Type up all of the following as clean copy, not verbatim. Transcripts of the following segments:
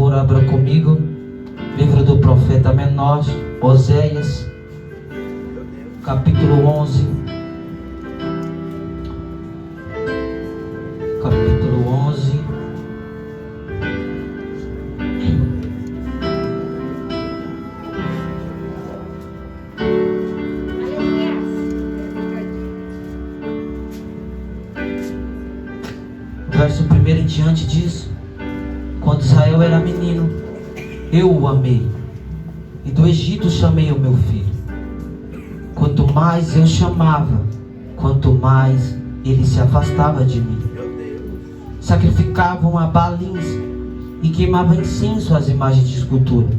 favor, abra comigo. Livro do profeta menor, Oséias, capítulo 11. Capítulo 11. Verso 1 em diante diz: quando Israel era menino, eu o amei, e do Egito chamei o meu filho. Quanto mais eu chamava, quanto mais ele se afastava de mim. Sacrificavam a Baalins e queimavam incenso às imagens de escultura.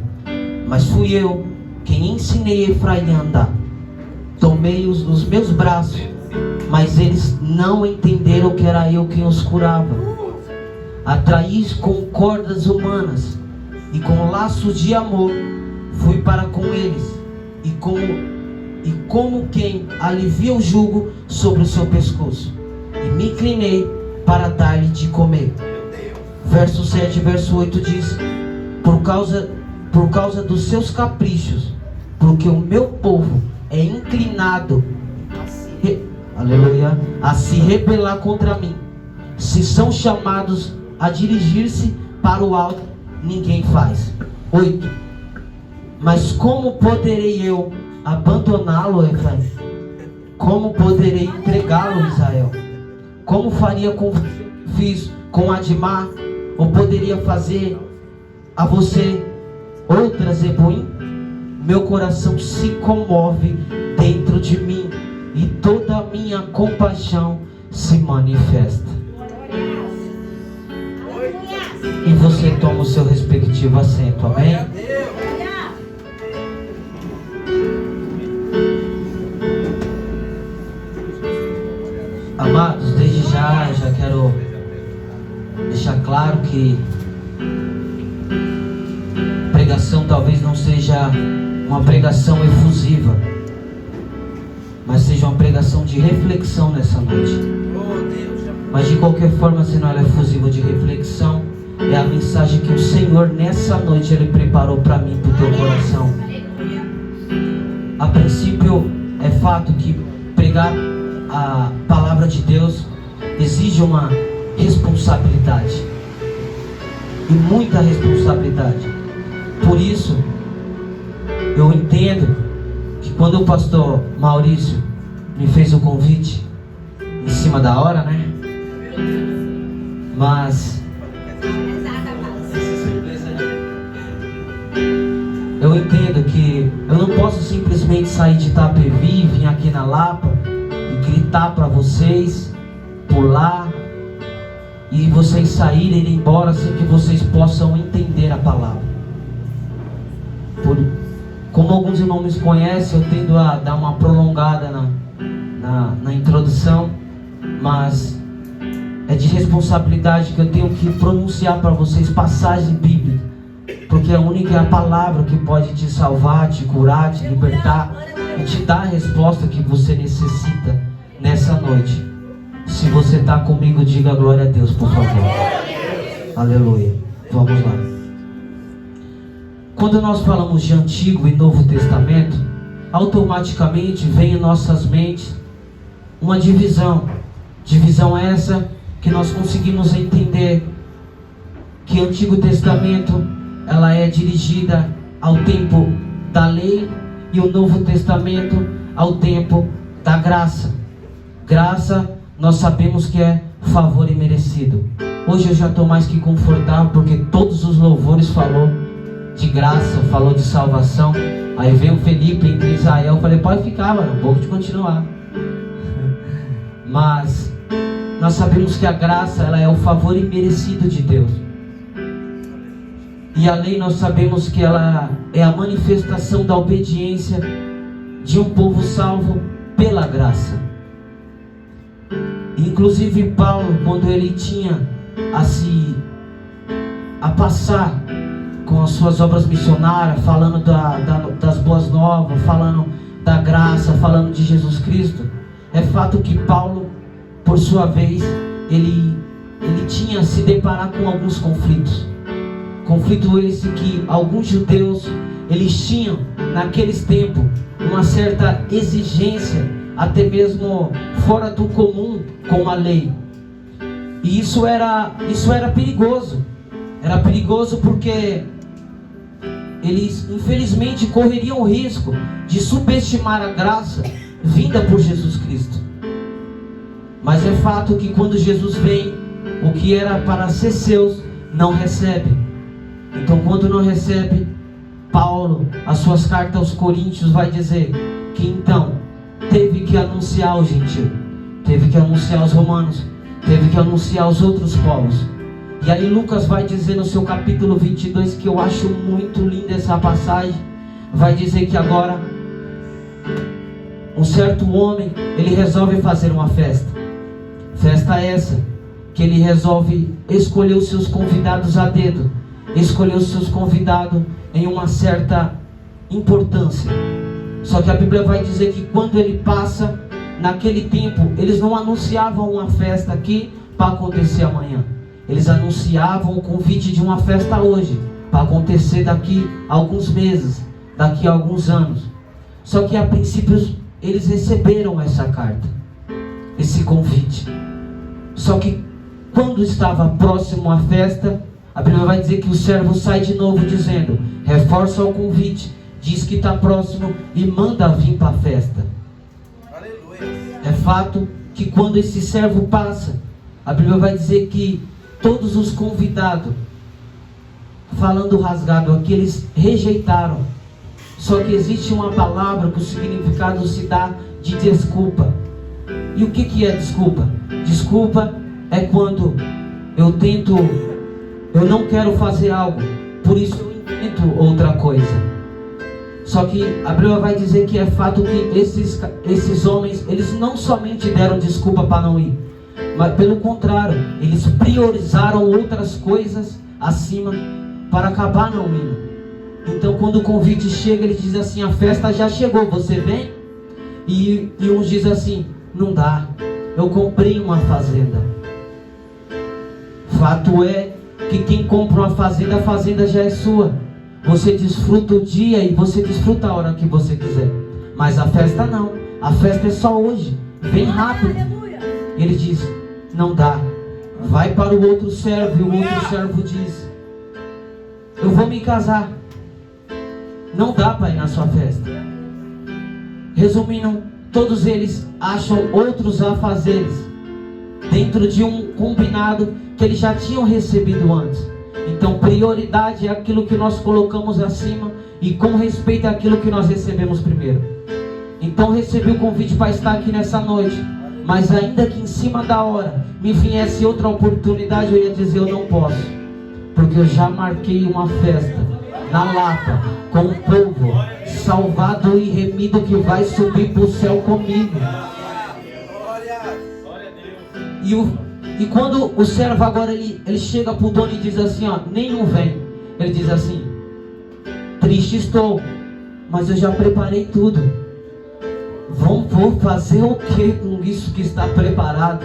Mas fui eu quem ensinei Efraim a andar. Tomei-os nos meus braços, mas eles não entenderam que era eu quem os curava. Atraí-os com cordas humanas e com laços de amor fui para com eles, e como quem alivia o jugo sobre o seu pescoço, e me inclinei para dar-lhe de comer. Verso 7 e verso 8 diz: por causa dos seus caprichos, porque o meu povo é inclinado aleluia, a se rebelar contra mim. Se são chamados a dirigir-se para o alto, ninguém faz. 8. Mas como poderei eu abandoná-lo, Efraim? Como poderei entregá-lo, Israel? Como faria com o que fiz com Admá? Ou poderia fazer a você outra, Zeboim? Meu coração se comove dentro de mim, e toda a minha compaixão se manifesta. E você toma o seu respectivo assento, amém? Amados, desde já quero deixar claro que pregação talvez não seja uma pregação efusiva, mas seja uma pregação de reflexão nessa noite. Mas de qualquer forma, se não ela é efusiva de reflexão, é a mensagem que o Senhor nessa noite Ele preparou para mim, para o teu coração. A princípio, é fato que pregar a palavra de Deus exige uma responsabilidade, e muita responsabilidade. Por isso, eu entendo que quando o pastor Maurício me fez o convite, em cima da hora, né? Mas eu entendo que eu não posso simplesmente sair de Itapevi, vir aqui na Lapa e gritar para vocês, pular, e vocês saírem e ir embora sem que vocês possam entender a palavra. Como alguns irmãos me conhecem, eu tendo a dar uma prolongada na introdução, mas é de responsabilidade que eu tenho que pronunciar para vocês passagem bíblica, porque a única é a palavra que pode te salvar, te curar, te libertar e te dar a resposta que você necessita nessa noite. Se você está comigo, diga glória a Deus, por favor. Aleluia. Vamos lá. Quando nós falamos de Antigo e Novo Testamento, automaticamente vem em nossas mentes uma divisão. Divisão essa que nós conseguimos entender que o Antigo Testamento ela é dirigida ao tempo da lei, e o Novo Testamento ao tempo da graça. Graça nós sabemos que é favor imerecido. Hoje eu já estou mais que confortável, porque todos os louvores falou de graça, falou de salvação. Aí veio o Felipe entre Israel, eu falei, pode ficar, mano, vou te continuar. Mas nós sabemos que a graça ela é o favor imerecido de Deus, e a lei nós sabemos que ela é a manifestação da obediência de um povo salvo pela graça. Inclusive Paulo, quando ele tinha a passar com as suas obras missionárias, falando das boas novas, falando da graça, falando de Jesus Cristo, é fato que Paulo, por sua vez, ele tinha se deparar com alguns conflitos. Conflito esse que alguns judeus, eles tinham naqueles tempos uma certa exigência, até mesmo fora do comum com a lei. E isso era perigoso. Era perigoso porque eles infelizmente correriam o risco de subestimar a graça vinda por Jesus Cristo. Mas é fato que quando Jesus vem, o que era para ser seus, não recebe. Então quando não recebe, Paulo, as suas cartas aos Coríntios, vai dizer que então teve que anunciar aos gentios, teve que anunciar aos romanos, teve que anunciar aos outros povos. E aí Lucas vai dizer no seu capítulo 22, que eu acho muito linda essa passagem, vai dizer que agora um certo homem, ele resolve fazer uma festa. Festa essa que ele resolve escolher os seus convidados a dedo, escolher os seus convidados em uma certa importância. Só que a Bíblia vai dizer que quando ele passa, naquele tempo, eles não anunciavam uma festa aqui para acontecer amanhã. Eles anunciavam o convite de uma festa hoje, para acontecer daqui a alguns meses, daqui a alguns anos. Só que a princípio eles receberam essa carta, esse convite. Só que quando estava próximo à festa, a Bíblia vai dizer que o servo sai de novo dizendo, reforça o convite, diz que está próximo e manda vir para a festa. Aleluia. É fato que quando esse servo passa, a Bíblia vai dizer que todos os convidados, falando rasgado aqui, eles rejeitaram. Só que existe uma palavra que o significado se dá de desculpa. E o que é desculpa? Desculpa é quando eu não quero fazer algo, por isso eu invento outra coisa. Só que a Bíblia vai dizer que é fato que esses homens, eles não somente deram desculpa para não ir, mas pelo contrário, eles priorizaram outras coisas acima para acabar não indo. Então quando o convite chega, eles dizem assim, a festa já chegou, você vem? E uns dizem assim, não dá, eu comprei uma fazenda. Fato é que quem compra uma fazenda, a fazenda já é sua. Você desfruta o dia e você desfruta a hora que você quiser. Mas a festa não, a festa é só hoje, vem rápido. E ele diz, não dá, vai para o outro servo. E o outro servo diz, eu vou me casar, não dá para ir na sua festa. Resumindo, todos eles acham outros afazeres dentro de um combinado que eles já tinham recebido antes. Então prioridade é aquilo que nós colocamos acima e com respeito àquilo que nós recebemos primeiro. Então recebi o convite para estar aqui nessa noite, mas ainda que em cima da hora me viesse outra oportunidade, eu ia dizer, eu não posso, porque eu já marquei uma festa na Lapa com um povo salvado e remido que vai subir para o céu comigo. E quando o servo agora ele chega para o dono e diz assim, ó, nenhum vem. Ele diz assim, triste estou, mas eu já preparei tudo. Vou fazer o que com isso que está preparado?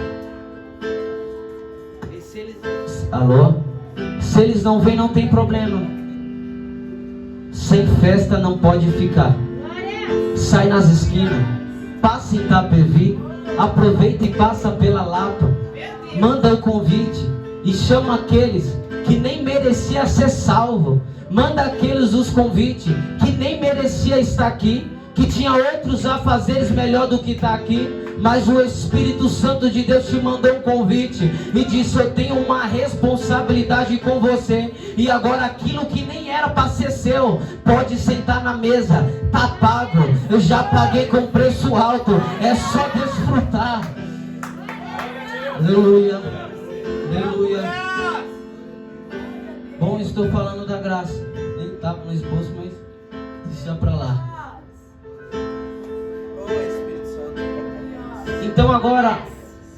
Alô? Se eles não vêm, não tem problema. Sem festa não pode ficar. Sai nas esquinas, passa em Itapevi, aproveita e passa pela Lapa. Manda o convite e chama aqueles que nem merecia ser salvo. Manda aqueles os convites que nem merecia estar aqui, que tinha outros afazeres melhor do que está aqui. Mas o Espírito Santo de Deus te mandou um convite e disse, eu tenho uma responsabilidade com você. E agora aquilo que nem era para ser seu, pode sentar na mesa, tá pago. Eu já paguei com preço alto, é só desfrutar. Aleluia, aleluia. Bom, estou falando da graça. Nem estava no esboço, mas deixa pra lá. Então agora,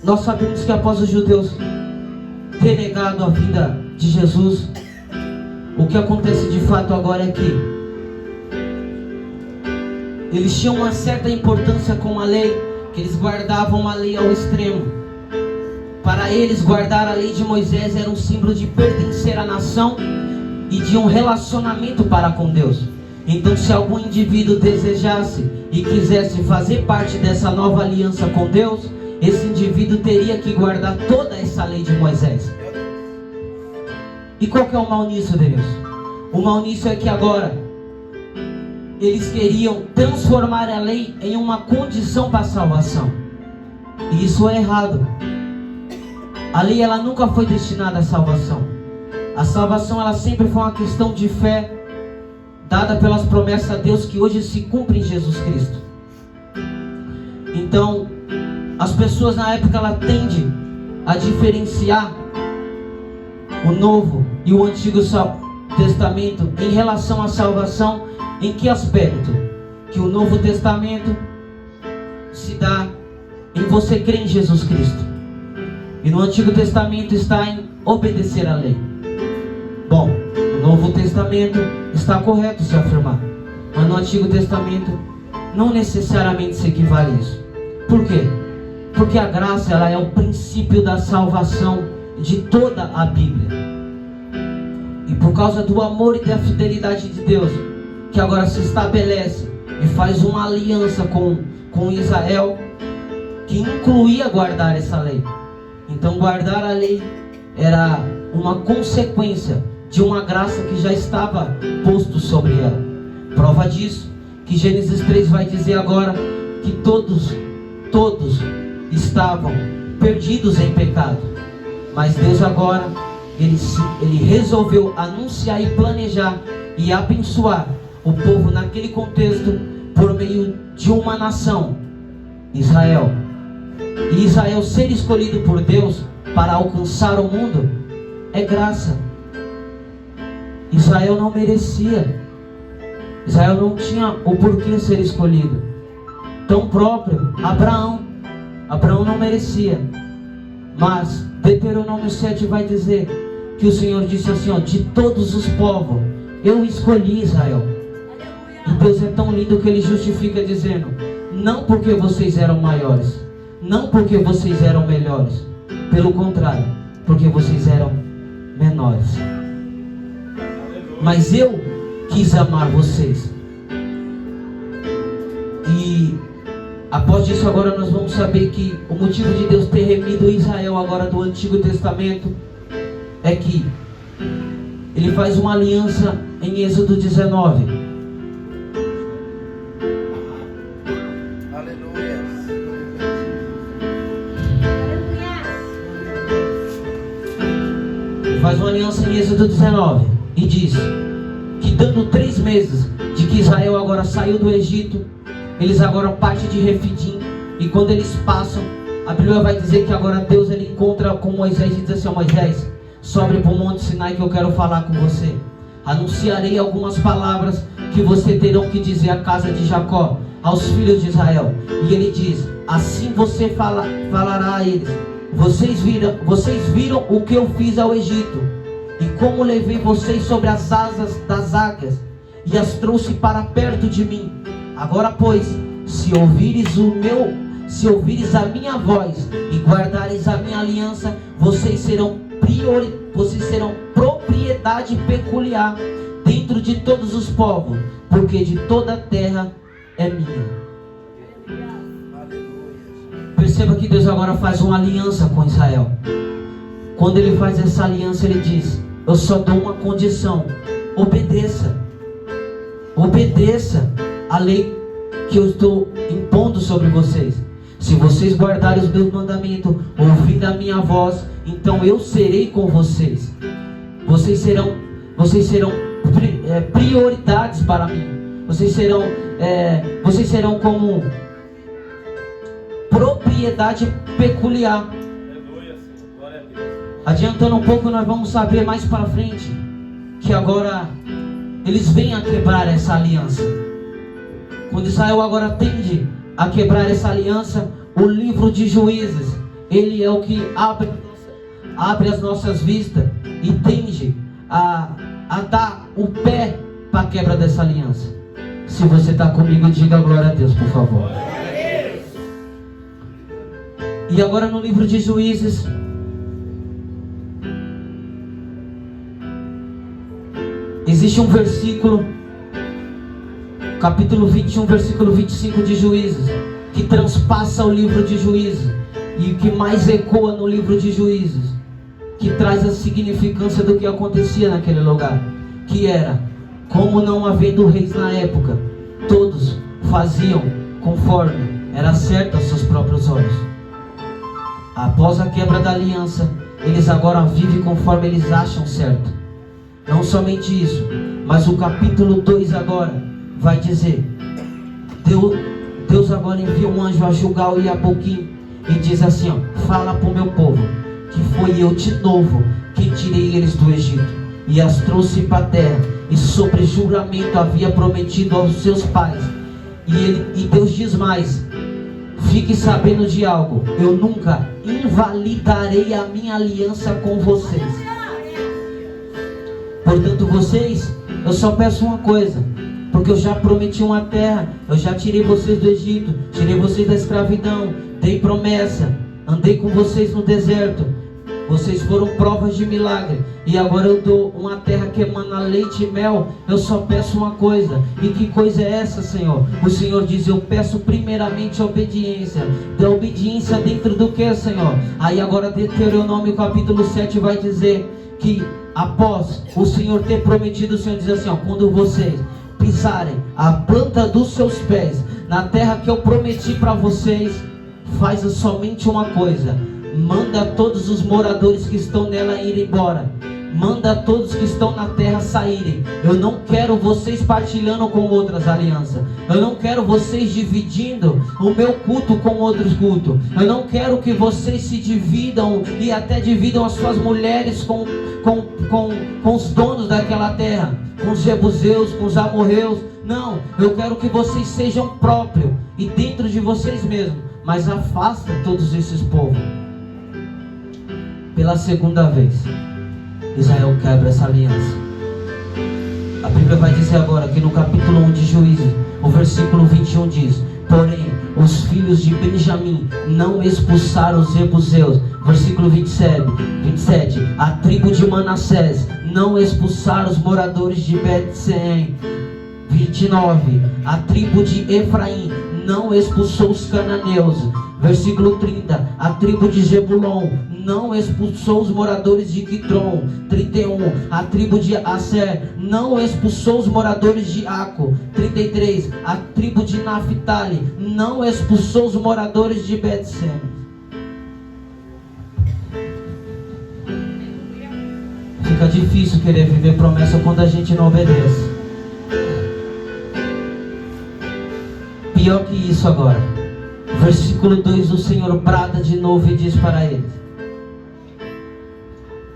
nós sabemos que após os judeus ter negado a vinda de Jesus, o que acontece de fato agora é que eles tinham uma certa importância com a lei, que eles guardavam a lei ao extremo. Para eles, guardar a lei de Moisés era um símbolo de pertencer à nação e de um relacionamento para com Deus. Então, se algum indivíduo desejasse e quisesse fazer parte dessa nova aliança com Deus, esse indivíduo teria que guardar toda essa lei de Moisés. E qual que é o mal nisso, Deus? O mal nisso é que agora eles queriam transformar a lei em uma condição para a salvação. E isso é errado. A lei, ela nunca foi destinada à salvação. A salvação, ela sempre foi uma questão de fé, dada pelas promessas a Deus que hoje se cumprem em Jesus Cristo. Então, as pessoas na época, ela tendem a diferenciar o Novo e o Antigo Testamento em relação à salvação. Em que aspecto? Que o Novo Testamento se dá em você crer em Jesus Cristo, e no Antigo Testamento está em obedecer à lei. Bom, no Novo Testamento está correto se afirmar, mas no Antigo Testamento não necessariamente se equivale a isso. Por quê? Porque a graça, ela é o princípio da salvação de toda a Bíblia. E por causa do amor e da fidelidade de Deus, que agora se estabelece e faz uma aliança com Israel, que incluía guardar essa lei. Então, guardar a lei era uma consequência de uma graça que já estava posto sobre ela. Prova disso, que Gênesis 3 vai dizer agora que todos estavam perdidos em pecado. Mas Deus agora, Ele resolveu anunciar e planejar e abençoar o povo naquele contexto por meio de uma nação, Israel. E Israel ser escolhido por Deus para alcançar o mundo é graça. Israel não merecia. Israel não tinha o porquê ser escolhido. Tão próprio Abraão não merecia. Mas Deuteronômio 7 vai dizer que o Senhor disse assim, de todos os povos eu escolhi Israel. E Deus é tão lindo que Ele justifica dizendo: não porque vocês eram maiores, não porque vocês eram melhores, pelo contrário, porque vocês eram menores. Mas eu quis amar vocês. E após isso, agora nós vamos saber que o motivo de Deus ter remido Israel agora do Antigo Testamento é que Ele faz uma aliança em Êxodo 19. Faz uma aliança em Êxodo 19 e diz que dando 3 meses de que Israel agora saiu do Egito, eles agora partem de Refidim, e quando eles passam, a Bíblia vai dizer que agora Deus, Ele encontra com Moisés e diz assim: Moisés, sobe para o Monte Sinai que eu quero falar com você. Anunciarei algumas palavras que você terão que dizer à casa de Jacó, aos filhos de Israel. E ele diz: assim você falará a eles: vocês viram o que eu fiz ao Egito, e como levei vocês sobre as asas das águias, e as trouxe para perto de mim. Agora, pois, se ouvires a minha voz e guardares a minha aliança, vocês serão propriedade peculiar dentro de todos os povos, porque de toda a terra é minha. Perceba que Deus agora faz uma aliança com Israel. Quando Ele faz essa aliança, Ele diz: eu só dou uma condição: obedeça a lei que eu estou impondo sobre vocês. Se vocês guardarem os meus mandamentos, ouvindo a minha voz, então eu serei com vocês. Vocês serão prioridades para mim. Vocês serão como propriedade peculiar. Adiantando um pouco, nós vamos saber mais para frente que agora eles vêm a quebrar essa aliança. Quando Israel agora tende a quebrar essa aliança, o livro de Juízes, ele é o que abre as nossas vistas e tende a dar o pé para a quebra dessa aliança. Se você está comigo, diga glória a Deus, por favor. E agora no livro de Juízes, Existe um versículo, capítulo 21, versículo 25 de Juízes, que transpassa o livro de Juízes e que mais ecoa no livro de Juízes, que traz a significância do que acontecia naquele lugar, que era, como não havendo reis na época, todos faziam conforme era certo aos seus próprios olhos. Após a quebra da aliança, eles agora vivem conforme eles acham certo. Não somente isso, mas o capítulo 2 agora vai dizer: Deus agora envia um anjo a julgar o Iaboquim e diz assim, ó: fala para o meu povo que foi eu de novo que tirei eles do Egito e as trouxe para a terra, e sobre juramento havia prometido aos seus pais. E Deus diz mais: fique sabendo de algo, eu nunca invalidarei a minha aliança com vocês. Portanto, vocês, eu só peço uma coisa, porque eu já prometi uma terra, eu já tirei vocês do Egito, tirei vocês da escravidão, dei promessa, andei com vocês no deserto, vocês foram provas de milagre, e agora eu dou uma terra que emana leite e mel. Eu só peço uma coisa. E que coisa é essa, Senhor? O Senhor diz: eu peço primeiramente obediência. Da obediência dentro do que, Senhor? Aí agora Deuteronômio capítulo 7 vai dizer que após o Senhor ter prometido, o Senhor diz assim, ó: quando vocês pisarem a planta dos seus pés na terra que eu prometi para vocês, faz somente uma coisa: manda todos os moradores que estão nela ir embora. Manda todos que estão na terra saírem. Eu não quero vocês partilhando com outras alianças. Eu não quero vocês dividindo o meu culto com outros cultos. Eu não quero que vocês se dividam e até dividam as suas mulheres com os donos daquela terra, com os jebuseus, com os amorreus. Não, eu quero que vocês sejam próprios e dentro de vocês mesmos, mas afasta todos esses povos. Pela segunda vez, Israel quebra essa aliança. A Bíblia vai dizer agora que no capítulo 1 de Juízes, o versículo 21 diz: porém, os filhos de Benjamim não expulsaram os jebuseus. Versículo 27, a tribo de Manassés não expulsaram os moradores de Bet-Seem. 29, a tribo de Efraim não expulsou os cananeus. Versículo 30, a tribo de Zebulon não expulsou os moradores de Quitron. 31, a tribo de Aser não expulsou os moradores de Aco. 33, a tribo de Naphtali não expulsou os moradores de Bet-Semes. Fica difícil querer viver promessa quando a gente não obedece. Pior que isso agora, versículo 2, o Senhor brada de novo e diz para eles: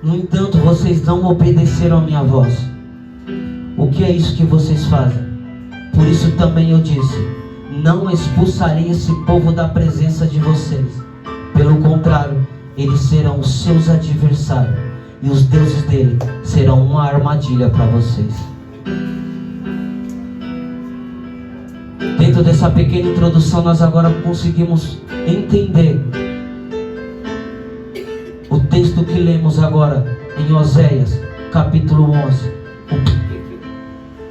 no entanto, vocês não obedeceram a minha voz. O que é isso que vocês fazem? Por isso também eu disse: não expulsarei esse povo da presença de vocês. Pelo contrário, eles serão os seus adversários, e os deuses dele serão uma armadilha para vocês. Dentro dessa pequena introdução, nós agora conseguimos entender o texto que lemos agora em Oséias, capítulo 11.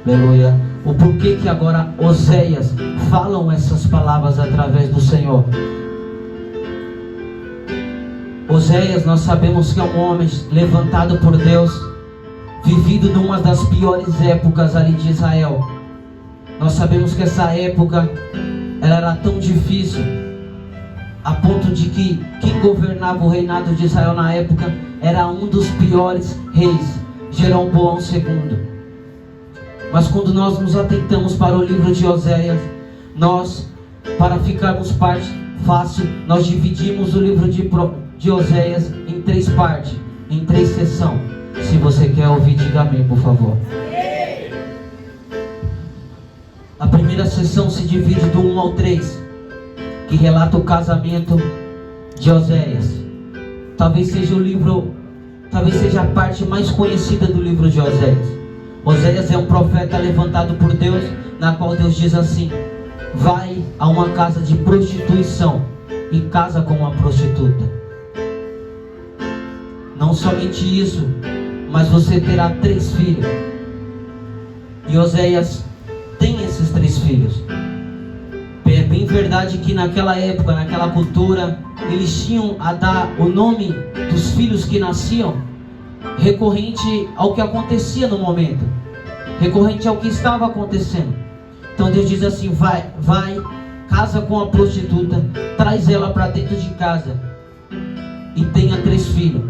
Aleluia. O porquê que agora Oséias falam essas palavras através do Senhor. Oséias, nós sabemos que é um homem levantado por Deus, vivido numa das piores épocas ali de Israel. Nós sabemos que essa época ela era tão difícil, a ponto de que quem governava o reinado de Israel na época era um dos piores reis, Jeroboão II. Mas quando nós nos atentamos para o livro de Oséias, nós, para ficarmos fácil, nós dividimos o livro de Oséias em 3 partes, em 3 sessões. Se você quer ouvir, diga amém, por favor. A primeira sessão se divide do 1 ao 3, que relata o casamento de Oséias. Talvez seja a parte mais conhecida do livro de Oséias. Oséias é um profeta levantado por Deus, na qual Deus diz assim: vai a uma casa de prostituição e casa com uma prostituta. Não somente isso, mas você terá 3 filhos. E Oséias tem esses 3 filhos. É bem verdade que naquela época, naquela cultura, eles tinham a dar o nome dos filhos que nasciam recorrente ao que acontecia no momento, recorrente ao que estava acontecendo. Então Deus diz assim: vai, casa com a prostituta, traz ela para dentro de casa e tenha 3 filhos.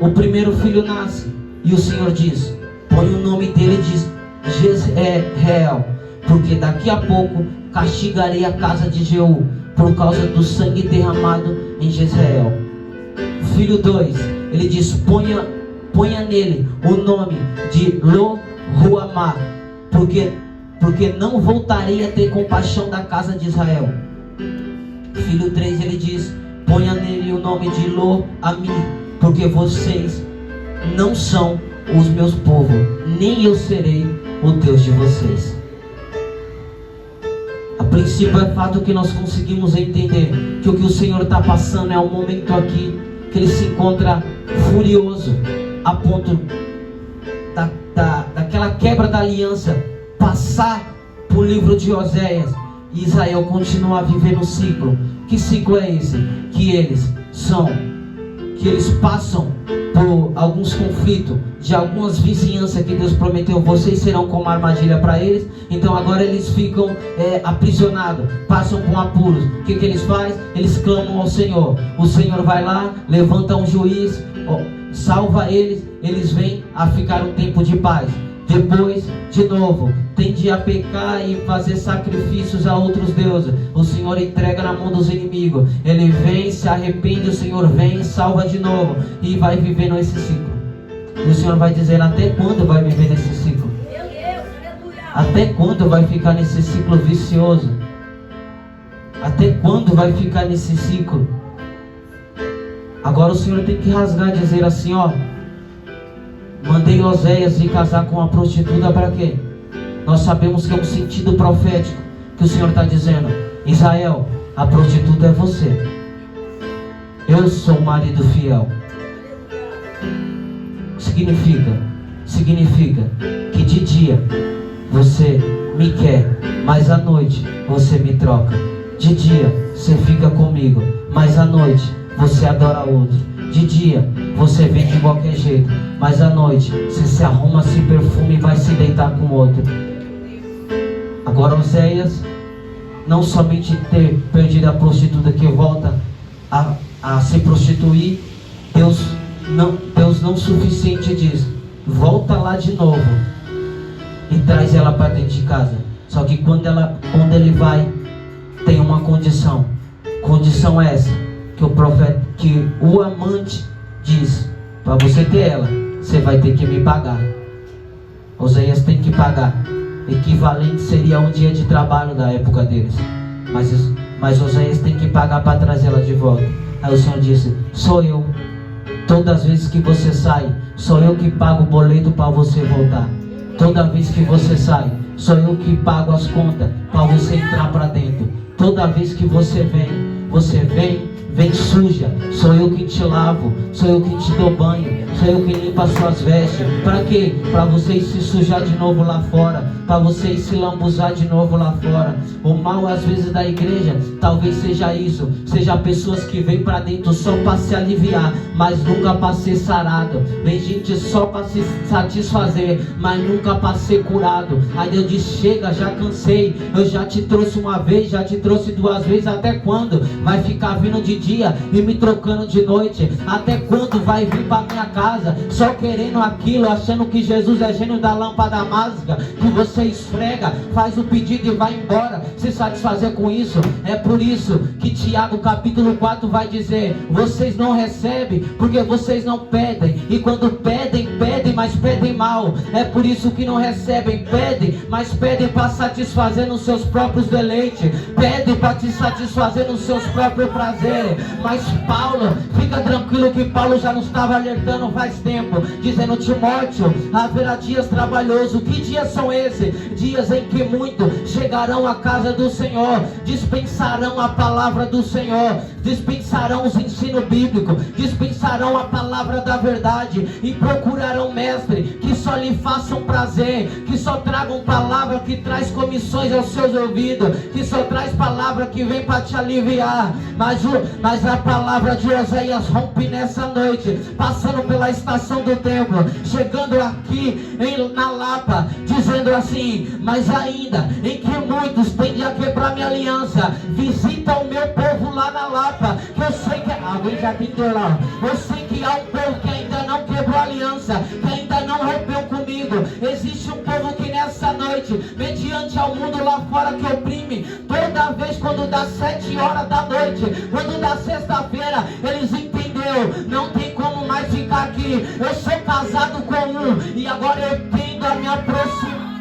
O primeiro filho nasce e o Senhor diz: põe o nome dele de Jezreel, porque daqui a pouco castigarei a casa de Jeú por causa do sangue derramado em Jezreel. Filho 2, ele diz: ponha nele o nome de Lo-Ruamá, porque não voltarei a ter compaixão da casa de Israel. Filho 3, ele diz: ponha nele o nome de Lo-Ami, porque vocês não são os meus povos, nem eu serei o Deus de vocês. A princípio é fato que nós conseguimos entender que o Senhor está passando é um momento aqui que ele se encontra furioso, a ponto daquela quebra da aliança passar por livro de Oséias e Israel continua a viver no ciclo. Que ciclo é esse? Que eles passam por alguns conflitos de algumas vizinhanças que Deus prometeu: vocês serão como armadilha para eles. Então agora eles ficam aprisionados, passam por apuros. O que eles fazem? Eles clamam ao Senhor. O Senhor vai lá, levanta um juiz, salva eles. Eles vêm a ficar um tempo de paz. Depois, de novo, tende a pecar e fazer sacrifícios a outros deuses. O Senhor entrega na mão dos inimigos. Ele vem, se arrepende, o Senhor vem, salva de novo e vai vivendo esse ciclo. E o Senhor vai dizer: até quando vai viver nesse ciclo? Até quando vai ficar nesse ciclo vicioso? Até quando vai ficar nesse ciclo? Agora o Senhor tem que rasgar e dizer assim: mandei Oséias ir casar com uma prostituta para quê? Nós sabemos que é um sentido profético que o Senhor está dizendo: Israel, a prostituta é você. Eu sou o marido fiel. Significa que de dia você me quer, mas à noite você me troca. De dia você fica comigo, mas à noite você adora outro. De dia você vem de qualquer jeito, mas à noite você se arruma, se perfuma e vai se deitar com outro. Agora Oséias, não somente ter perdido a prostituta que volta a se prostituir, Deus não suficiente diz: volta lá de novo e traz ela para dentro de casa. Só que quando ele vai, tem uma condição. Condição essa que o amante diz: para você ter ela, você vai ter que me pagar. Oséias tem que pagar. Equivalente seria um dia de trabalho da época deles. Mas Oséias tem que pagar para trazer ela de volta. Aí o Senhor disse: sou eu. Todas as vezes que você sai, sou eu que pago o boleto para você voltar. Toda vez que você sai, sou eu que pago as contas para você entrar para dentro. Toda vez que você vem suja, sou eu que te lavo, sou eu que te dou banho, sou eu que limpo as suas vestes. Para quê? Para vocês se sujar de novo lá fora, para vocês se lambuzar de novo lá fora. O mal às vezes da igreja talvez seja isso, seja pessoas que vêm para dentro só para se aliviar, mas nunca para ser sarado. Vem gente só para se satisfazer, mas nunca para ser curado. Aí Deus diz: chega, já cansei, eu já te trouxe uma vez, já te trouxe 2 vezes. Até quando vai ficar vindo de dia e me trocando de noite? Até quando vai vir para minha casa só querendo aquilo, achando que Jesus é gênio da lâmpada mágica, que você esfrega, faz o pedido e vai embora, se satisfazer com isso? É por isso que Tiago capítulo 4 vai dizer: vocês não recebem porque vocês não pedem, e quando pedem, mas pedem mal. É por isso que não recebem. Pedem, mas pedem para satisfazer nos seus próprios deleites, pedem para te satisfazer nos seus próprios prazeres. você. Mas Paulo, fica tranquilo que Paulo já nos estava alertando faz tempo, dizendo: Timóteo, haverá dias trabalhosos. Que dias são esses? Dias em que muitos chegarão à casa do Senhor, dispensarão a palavra do Senhor, dispensarão os ensinos bíblicos, dispensarão a palavra da verdade, e procurarão mestre que só lhe façam prazer, que só tragam palavra que traz comissões aos seus ouvidos, que só traz palavra que vem para te aliviar. Mas a palavra de Oséias rompe nessa noite, passando pela estação do templo, chegando aqui na Lapa, dizendo assim: mas ainda em que muitos tendem a quebrar minha aliança, visita o meu povo lá na Lapa, que eu sei que alguém já tentou lá, eu sei que há um povo que ainda não quebrou aliança, que ainda não rompeu comigo. Existe um povo que nessa noite, mediante ao mundo lá fora que oprime, toda vez quando dá 7 horas da noite, quando dá sexta-feira, eles entenderam, não tem como mais ficar aqui. Eu sou casado com um e agora eu tendo a me aproximar.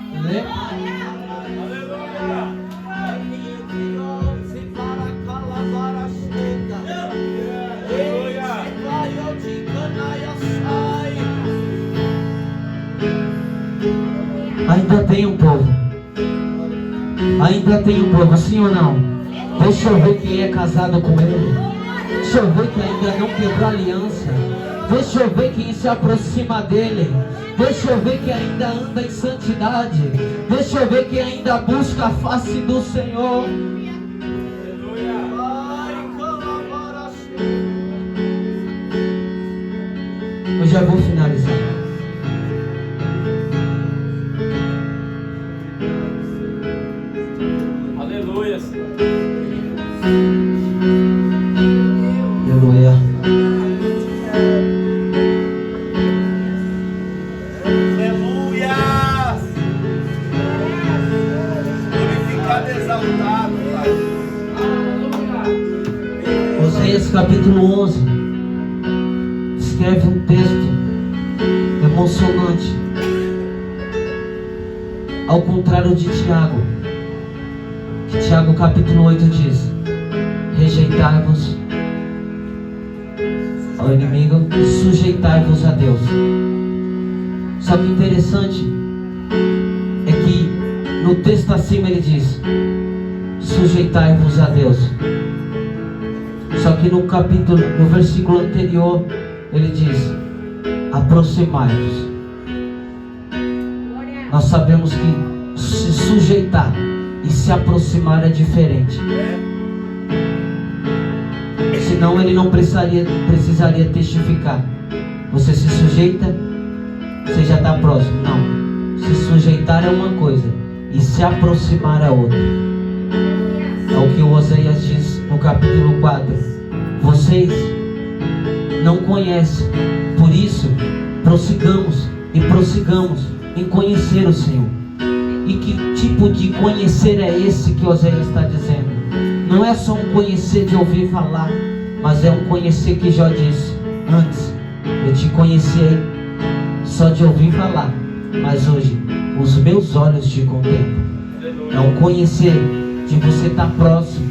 Ainda tem um povo. Ainda tem um povo, sim ou não? Deixa eu ver quem é casado com ele. Deixa eu ver quem ainda não quebrou aliança. Deixa eu ver quem se aproxima dele. Deixa eu ver quem ainda anda em santidade. Deixa eu ver quem ainda busca a face do Senhor. Eu já vou finalizar. Aleluia, Senhor. Aleluia. Aleluia. Glorificado, exaltado, Pai. Oséias capítulo 11 escreve um texto emocionante, ao contrário de Tiago, que Tiago capítulo 8 diz: rejeitai-vos ao inimigo e sujeitai-vos a Deus. Só que interessante é que no texto acima ele diz: sujeitai-vos a Deus. Só que no versículo anterior ele diz: aproximai-vos. Nós sabemos que se sujeitar e se aproximar é diferente. Senão ele não precisaria testificar. Você se sujeita, você já está próximo. Não. Se sujeitar é uma coisa e se aproximar é outra. É o que o Oséias diz no capítulo 4. Vocês não conhecem, por isso prossigamos em conhecer o Senhor. E que tipo de conhecer é esse que Oséias está dizendo? Não é só um conhecer de ouvir falar, mas é um conhecer que Jó disse: antes eu te conheci só de ouvir falar, mas hoje os meus olhos te contemplam. É um conhecer de você estar próximo,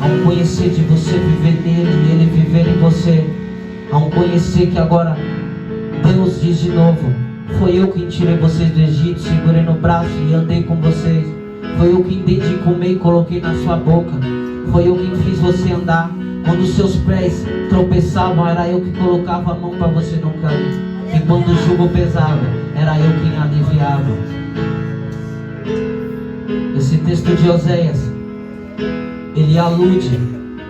é um conhecer de você viver nele e ele viver em você. É um conhecer que agora Deus diz de novo: foi eu quem tirei vocês do Egito, segurei no braço e andei com vocês. Foi eu quem dei de comer e coloquei na sua boca. Foi eu quem fiz você andar. Quando os seus pés tropeçavam, era eu que colocava a mão para você não cair. E quando o jugo pesava, era eu quem aliviava. Esse texto de Oséias, ele alude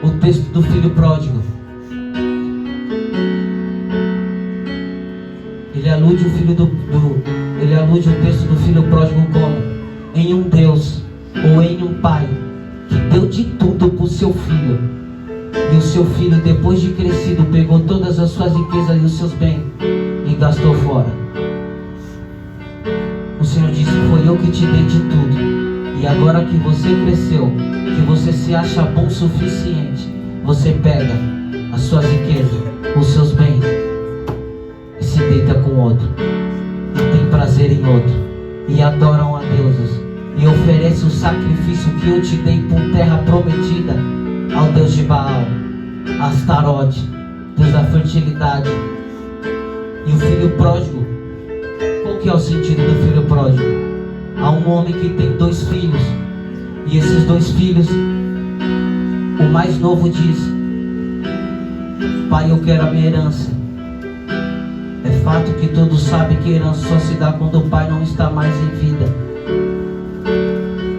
o texto do filho pródigo. Ele alude o texto do filho pródigo como em um Deus ou em um pai que deu de tudo para o seu filho, e o seu filho, depois de crescido, pegou todas as suas riquezas e os seus bens e gastou fora. O Senhor disse: foi eu que te dei de tudo, e agora que você cresceu, que você se acha bom o suficiente, você pega as suas riquezas, os seus bens e se deita com outro, e tem prazer em outro, e adoram a deuses, e oferece o sacrifício que eu te dei por terra prometida ao Deus de Baal. Astarote, Deus da fertilidade. E o filho pródigo, qual que é o sentido do filho pródigo? Há um homem que tem 2 filhos, e esses 2 filhos, o mais novo diz: pai, eu quero a minha herança. É fato que todos sabem que a herança só se dá quando o pai não está mais em vida.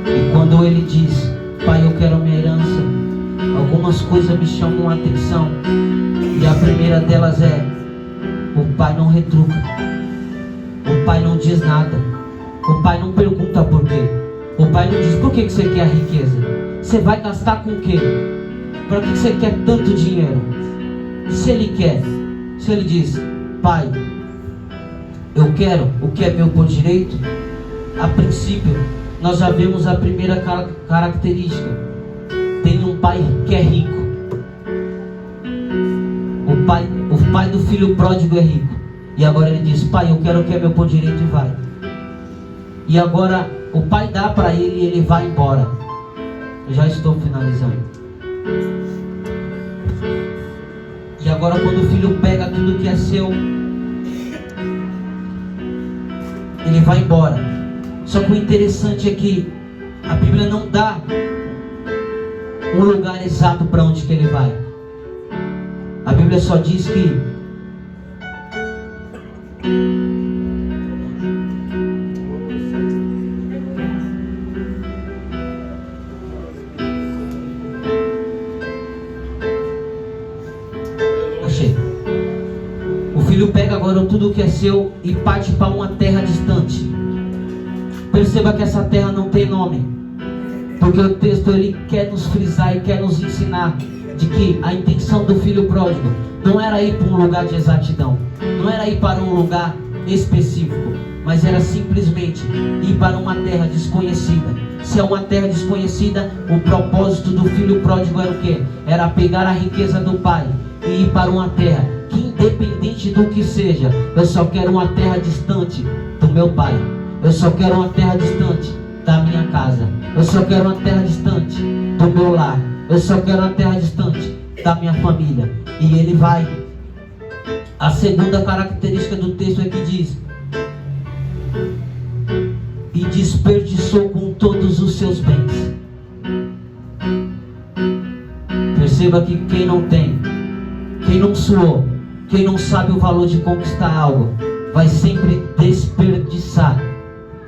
E quando ele diz: pai, eu quero a minha herança, algumas coisas me chamam a atenção. E a primeira delas é: o pai não retruca, o pai não diz nada, o pai não pergunta por quê. O pai não diz: por que você quer a riqueza? Você vai gastar com o quê? Para que você quer tanto dinheiro? Se ele quer, se ele diz: pai, eu quero o que é meu por direito, a princípio nós já vemos a primeira característica. Tem um pai que é rico. O pai do filho pródigo é rico. E agora ele diz: pai, eu quero o que é meu por direito, e vai. E agora o pai dá para ele e ele vai embora. Eu já estou finalizando. E agora quando o filho pega tudo que é seu, ele vai embora. Só que o interessante é que a Bíblia não dá um lugar exato para onde que ele vai. A Bíblia só diz que o filho pega agora tudo que é seu e parte para uma terra distante. Perceba que essa terra não tem nome, porque o texto ele quer nos frisar e quer nos ensinar de que a intenção do filho pródigo não era ir para um lugar de exatidão, não era ir para um lugar específico, mas era simplesmente ir para uma terra desconhecida. Se é uma terra desconhecida, o propósito do filho pródigo era o quê? Era pegar a riqueza do pai e ir para uma terra que, independente do que seja, eu só quero uma terra distante do meu pai, eu só quero uma terra distante da minha casa, eu só quero uma terra distante do meu lar, eu só quero uma terra distante da minha família. E ele vai. A segunda característica do texto é que diz: e desperdiçou com todos os seus bens. Perceba que quem não tem, quem não suou, quem não sabe o valor de conquistar algo, vai sempre desperdiçar,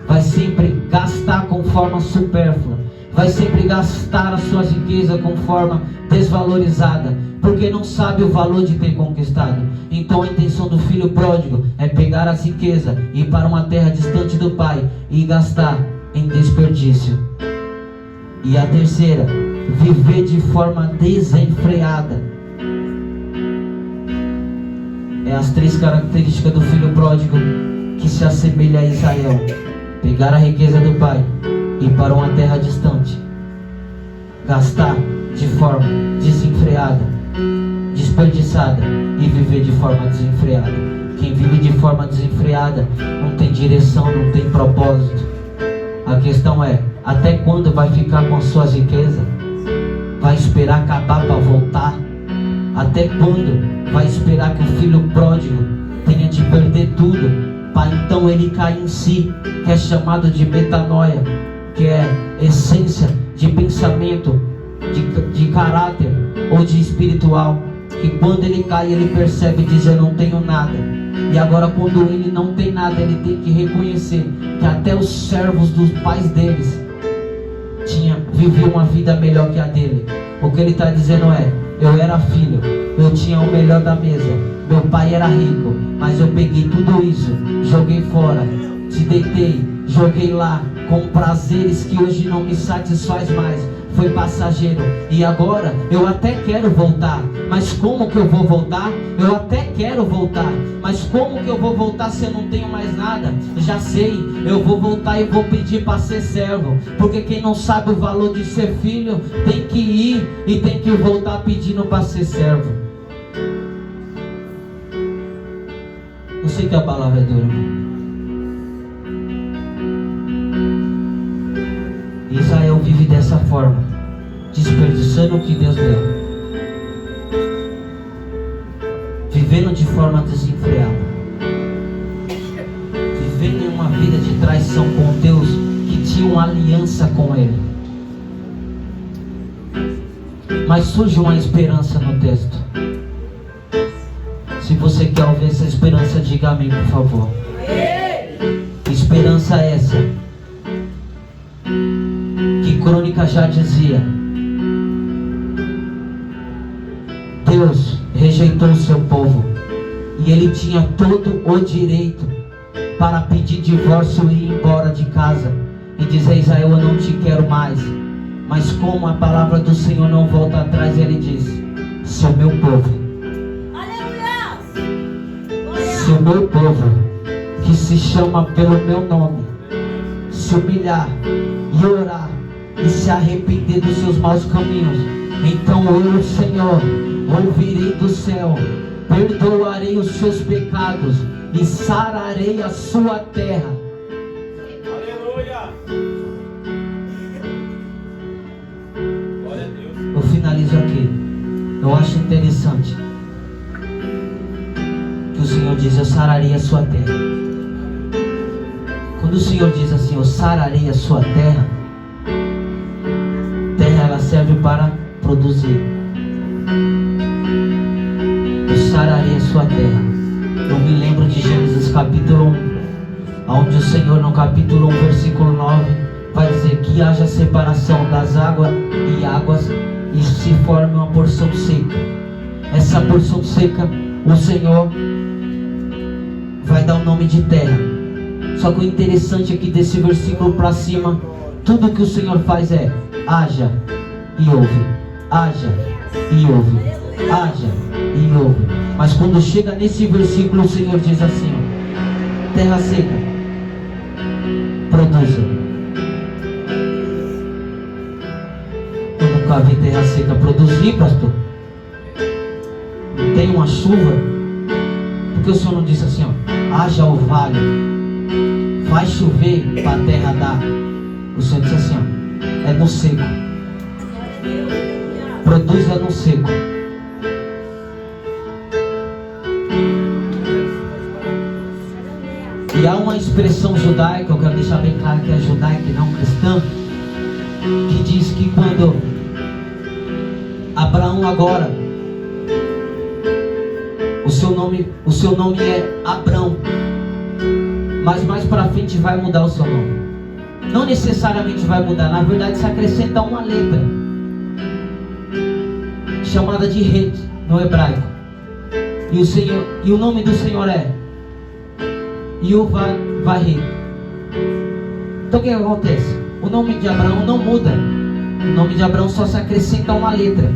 vai sempre gastar com forma supérflua, vai sempre gastar as suas riquezas com forma desvalorizada, porque não sabe o valor de ter conquistado. Então a intenção do filho pródigo é pegar as riquezas e ir para uma terra distante do pai e gastar em desperdício. E a terceira, viver de forma desenfreada. É as 3 características do filho pródigo que se assemelha a Israel: pegar a riqueza do pai, ir para uma terra distante, gastar de forma desenfreada, desperdiçada, e viver de forma desenfreada. Quem vive de forma desenfreada não tem direção, não tem propósito. A questão é: até quando vai ficar com as suas riquezas? Vai esperar acabar para voltar? Até quando vai esperar que o filho pródigo tenha de perder tudo para então ele cair em si, que é chamado de metanoia, que é essência de pensamento, de caráter ou de espiritual, que quando ele cai ele percebe e diz: eu não tenho nada. E agora quando ele não tem nada, ele tem que reconhecer que até os servos dos pais deles viviam uma vida melhor que a dele. O que ele está dizendo é: eu era filho, eu tinha o melhor da mesa, meu pai era rico, mas eu peguei tudo isso, joguei fora, te deitei, joguei lá com prazeres que hoje não me satisfaz mais. Foi passageiro, e agora eu até quero voltar, mas como que eu vou voltar? Eu até quero voltar, mas como que eu vou voltar se eu não tenho mais nada? Já sei, eu vou voltar e vou pedir para ser servo, porque quem não sabe o valor de ser filho tem que ir e tem que voltar pedindo para ser servo. Eu sei que a palavra é dura, irmão. Israel vive dessa forma, desperdiçando o que Deus deu. vivendo de forma desenfreada, vivendo em uma vida de traição com Deus que tinha uma aliança com Ele. Mas surge uma esperança no texto. Se você quer ouvir essa esperança, diga amém, por favor. Esperança essa que Crônica já dizia: Deus rejeitou o seu povo e ele tinha todo o direito para pedir divórcio e ir embora de casa e dizer: Israel, eu não te quero mais. Mas como a palavra do Senhor não volta atrás, ele diz: se o meu povo, se o meu povo, que se chama pelo meu nome, se humilhar e orar e se arrepender dos seus maus caminhos, então eu, Senhor, ouvirei do céu, perdoarei os seus pecados e sararei a sua terra. Aleluia! Glória a Deus. Eu finalizo aqui. Eu acho interessante que o Senhor diz: eu sararei a sua terra. Quando o Senhor diz assim: eu sararei a sua terra, terra ela serve para produzir. Eu sararei a sua terra. Eu me lembro de Gênesis capítulo 1, onde o Senhor no capítulo 1 versículo 9 vai dizer que haja separação das águas e águas e se forme uma porção seca. Essa porção seca o Senhor vai dar o nome de terra. Só que o interessante é que desse versículo para cima, tudo que o Senhor faz é: haja e ouve, haja e ouve, haja e ouve. Mas quando chega nesse versículo, o Senhor diz assim: ó, terra seca, produza. Eu nunca vi terra seca produzir, pastor. Não tem uma chuva. Porque o Senhor não disse assim, ó, haja o vale, vai chover para a terra dar. O Senhor disse assim, ó, é no seco. Produza no seco. E há uma expressão judaica, eu quero deixar bem claro que é judaica e não cristã, que diz que quando Abraão agora, o seu nome é Abrão, mas mais para frente vai mudar o seu nome. Não necessariamente vai mudar, na verdade se acrescenta uma letra chamada de Het no hebraico. E o nome do Senhor é Yehovah-Jireh. Então o que acontece? O nome de Abraão não muda. O nome de Abraão só se acrescenta uma letra.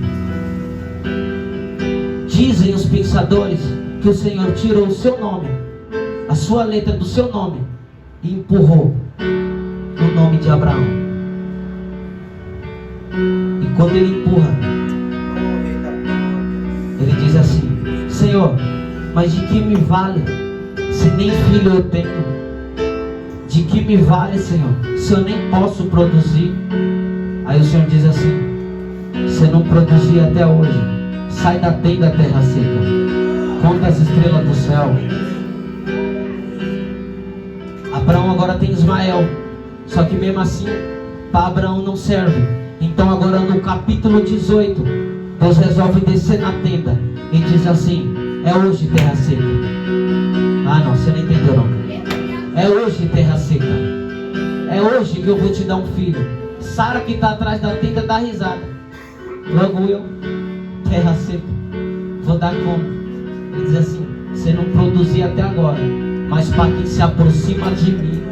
Dizem os pensadores que o Senhor tirou o seu nome, a sua letra do seu nome, e empurrou no nome de Abraão. E quando ele empurra, ele diz assim: Senhor, mas de que me vale se nem filho eu tenho? De que me vale, Senhor, se eu nem posso produzir? Aí o Senhor diz assim: você não produzia até hoje, sai da tenda, terra seca, conta as estrelas do céu. Abraão agora tem Ismael, só que mesmo assim para Abraão não serve. Então agora no capítulo 18 Deus resolve descer na tenda e diz assim: é hoje, terra seca. Ah não, você não entendeu não. É hoje, terra seca. É hoje que eu vou te dar um filho. Sara, que está atrás da tenda, dá risada. Logo eu, terra seca, vou dar como? Ele diz assim: você não produzia até agora, mas para quem se aproxima de mim,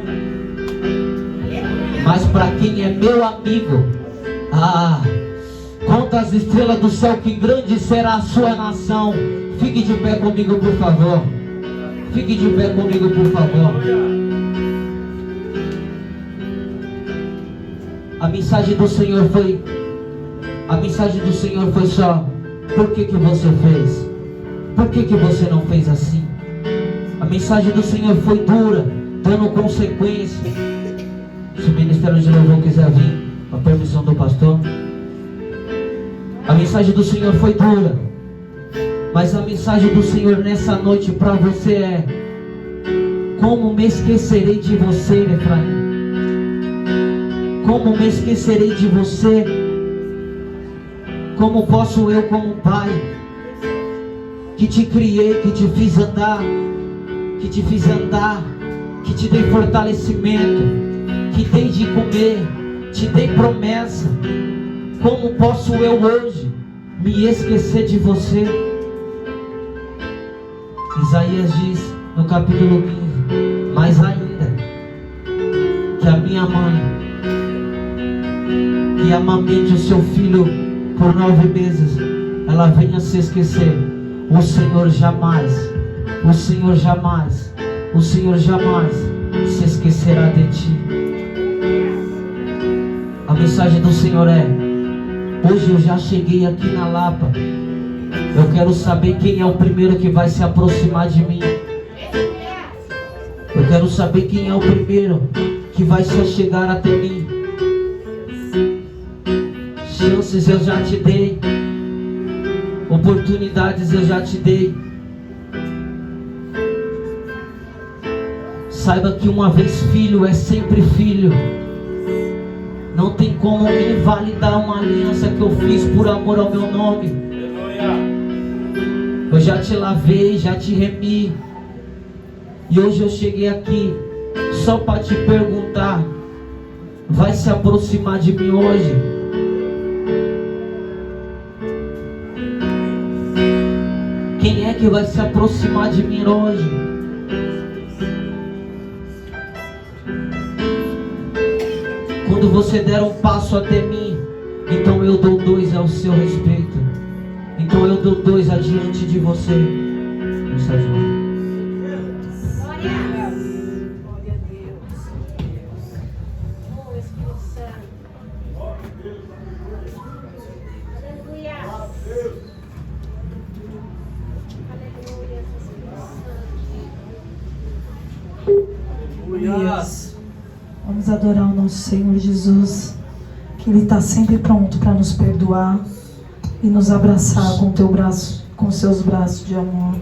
mas para quem é meu amigo, conta as estrelas do céu, que grande será a sua nação. Fique de pé comigo, por favor. Fique de pé comigo, por favor. A mensagem do Senhor foi só: por que você fez? Por que você não fez assim? A mensagem do Senhor foi dura, dando consequência. Se o ministério de louvor quiser vir, com a permissão do pastor. A mensagem do Senhor foi dura, Mas a mensagem do Senhor nessa noite para você é: como me esquecerei de você, Efraim? Como me esquecerei de você? Como posso eu, como pai, que te criei, que te fiz andar, que te dei fortalecimento, que dei de comer, te dei promessa, como posso eu hoje me esquecer de você? Isaías diz no capítulo 15: mais ainda que a minha mãe que amamente o seu filho por 9 meses, ela venha se esquecer, o Senhor jamais se esquecerá de ti. A mensagem do Senhor é: hoje eu já cheguei aqui na Lapa, eu quero saber quem é o primeiro que vai se aproximar de mim. Eu quero saber quem é o primeiro que vai se chegar até mim. Chances eu já te dei, oportunidades eu já te dei. Saiba que uma vez filho é sempre filho. Não tem como me invalidar uma aliança que eu fiz por amor ao meu nome. Eu já te lavei, já te remi. E hoje eu cheguei aqui só para te perguntar: vai se aproximar de mim hoje? Quem é que vai se aproximar de mim hoje? Quando você der um passo até mim, então eu dou 2 ao seu respeito. Então eu dou 2 adiante de você. Nossa ajuda. Vamos adorar o nosso Senhor Jesus, que Ele está sempre pronto para nos perdoar e nos abraçar com seus braços de amor.